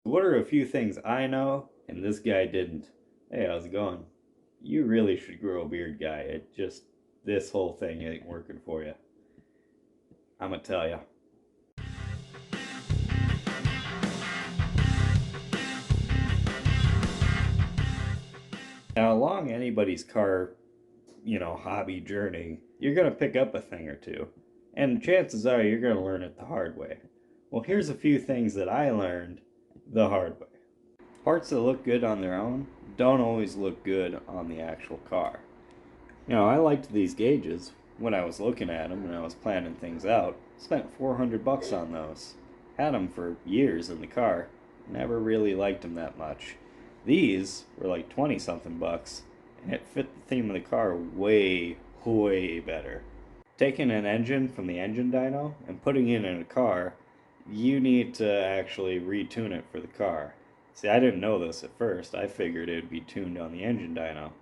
What are a few things I know and this guy didn't? Hey, how's it going? You really should grow a beard, guy. This whole thing ain't working for you. I'm gonna tell you. Now, along anybody's hobby journey, you're gonna pick up a thing or two. And chances are you're gonna learn it the hard way. Well, here's a few things that I learned the hard way. Parts that look good on their own don't always look good on the actual car. I liked these gauges when I was looking at them and I was planning things out. Spent 400 bucks on those. Had them for years in the car. Never really liked them that much. These were like 20 something bucks and it fit the theme of the car way, way better. Taking an engine from the engine dyno and putting it in a car, you need to actually retune it for the car. See, I didn't know this at first. I figured it would be tuned on the engine dyno.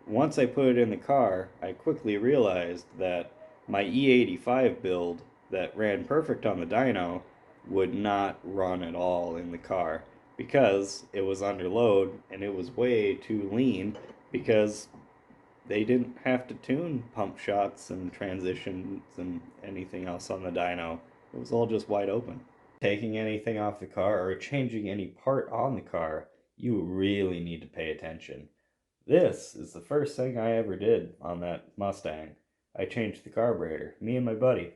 Once I put it in the car, I quickly realized that my E85 build that ran perfect on the dyno would not run at all in the car because it was under load and it was way too lean because they didn't have to tune pump shots and transitions and anything else on the dyno. It was all just wide open. Taking anything off the car or changing any part on the car, you really need to pay attention. This is the first thing I ever did on that Mustang. I changed the carburetor, me and my buddy.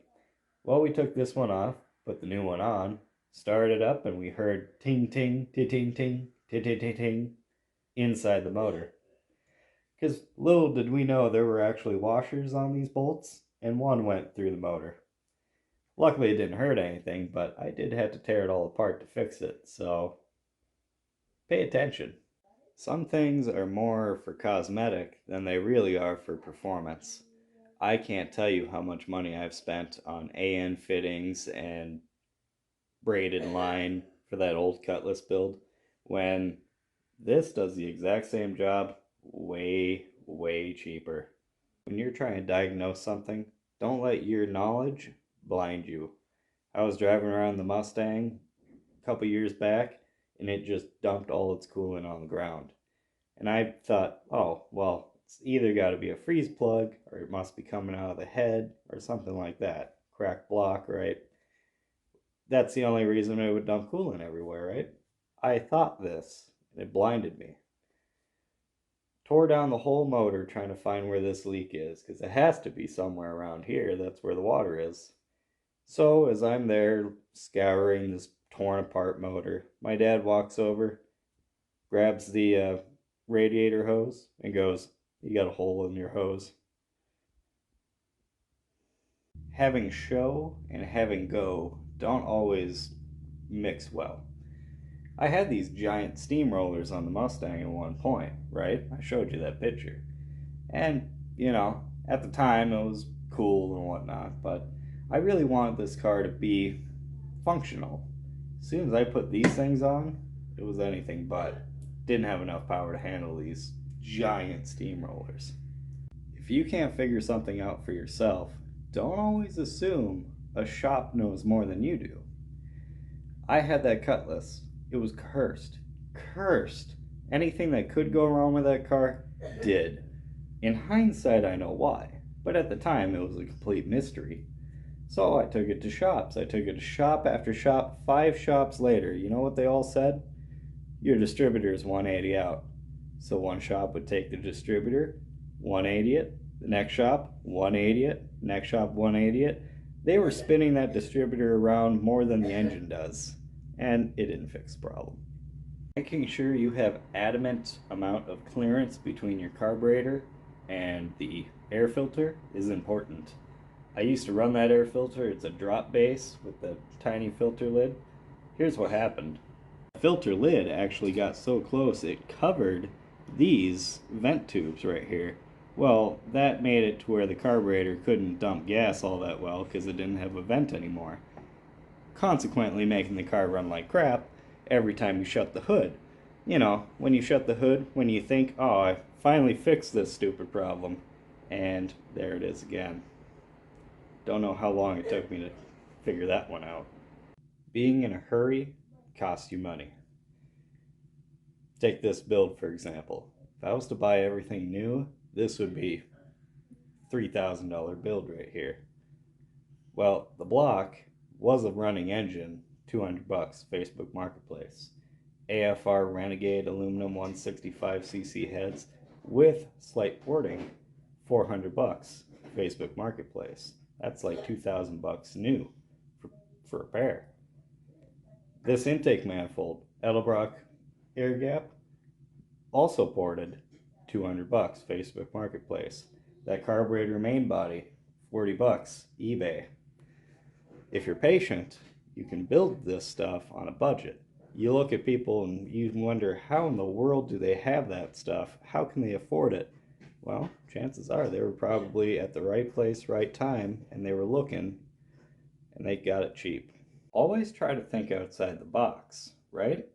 Well, we took this one off, put the new one on, started it up, and we heard ting ting, ting ting ting, ting ting ting ting inside the motor. Because little did we know there were actually washers on these bolts, and one went through the motor. Luckily, it didn't hurt anything, but I did have to tear it all apart to fix it, so pay attention. Some things are more for cosmetic than they really are for performance. I can't tell you how much money I've spent on AN fittings and braided line for that old Cutlass build when this does the exact same job way, way cheaper. When you're trying to diagnose something, don't let your knowledge blind you. I was driving around the Mustang a couple years back and it just dumped all its coolant on the ground. And I thought, oh, well, it's either got to be a freeze plug or it must be coming out of the head or something like that. Cracked block, right? That's the only reason it would dump coolant everywhere, right? I thought this, and it blinded me. Tore down the whole motor trying to find where this leak is, because it has to be somewhere around here. That's where the water is. So, as I'm there scouring this torn apart motor, my dad walks over, grabs the radiator hose, and goes, "You got a hole in your hose." Having show and having go don't always mix well. I had these giant steamrollers on the Mustang at one point, right? I showed you that picture. And, at the time it was cool and whatnot, but I really wanted this car to be functional. As soon as I put these things on, it was anything but. Didn't have enough power to handle these giant steamrollers. If you can't figure something out for yourself, don't always assume a shop knows more than you do. I had that Cutlass. It was cursed. Cursed. Anything that could go wrong with that car did. In hindsight, I know why, but at the time it was a complete mystery. So I took it to shops. I took it to shop after shop. 5 shops later, you know what they all said? Your distributor is 180 out. So one shop would take the distributor, 180 it. The next shop, 180 it. Next shop, 180 it. They were spinning that distributor around more than the engine does, and it didn't fix the problem. Making sure you have adamant amount of clearance between your carburetor and the air filter is important. I used to run that air filter. It's a drop base with the tiny filter lid. Here's what happened. The filter lid actually got so close it covered these vent tubes right here. Well, that made it to where the carburetor couldn't dump gas all that well because it didn't have a vent anymore, consequently making the car run like crap every time you shut the hood. When you shut the hood, when you think, oh, I finally fixed this stupid problem, and there it is again. Don't know how long it took me to figure that one out. Being in a hurry costs you money. Take this build for example. If I was to buy everything new, this would be $3,000 build right here. Well, the block was a running engine, 200 bucks, Facebook Marketplace. AFR Renegade aluminum 165cc heads with slight porting, 400 bucks, Facebook Marketplace. That's like 2,000 bucks new for a pair. This intake manifold, Edelbrock air gap, also ported, 200 bucks, Facebook Marketplace. That carburetor main body, 40 bucks, eBay. If you're patient, you can build this stuff on a budget. You look at people and you wonder, how in the world do they have that stuff? How can they afford it? Well, chances are they were probably at the right place, right time, and they were looking, and they got it cheap. Always try to think outside the box, right?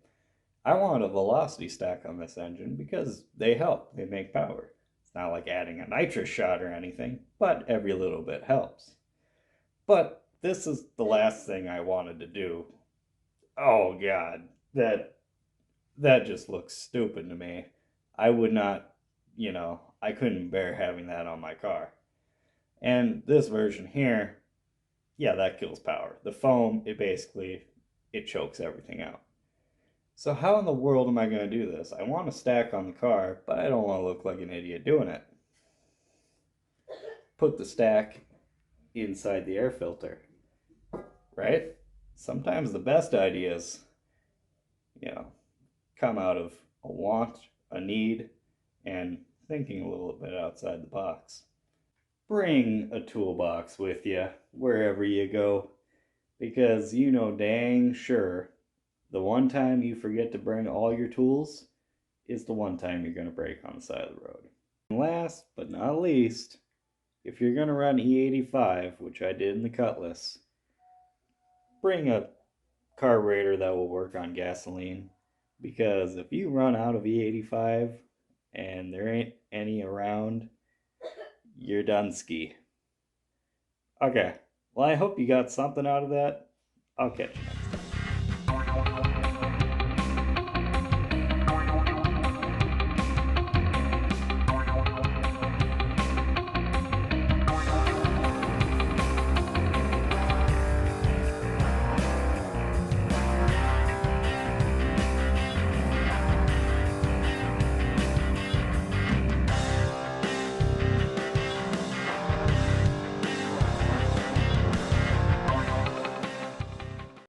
I want a velocity stack on this engine because they help, they make power. It's not like adding a nitrous shot or anything, but every little bit helps. But this is the last thing I wanted to do. Oh god, that just looks stupid to me. I would not, I couldn't bear having that on my car. And this version here, yeah, that kills power. The foam, it chokes everything out. So how in the world am I going to do this? I want to stack on the car, but I don't want to look like an idiot doing it. Put the stack inside the air filter, right? Sometimes the best ideas, you know, come out of a want, a need, and thinking a little bit outside the box. Bring a toolbox with you wherever you go, because you know dang sure the one time you forget to bring all your tools is the one time you're going to break on the side of the road. And last but not least, if you're going to run E85, which I did in the Cutlass, bring a carburetor that will work on gasoline, because if you run out of E85 and there ain't any around, you're done ski. Okay, well, I hope you got something out of that. I'll catch you next.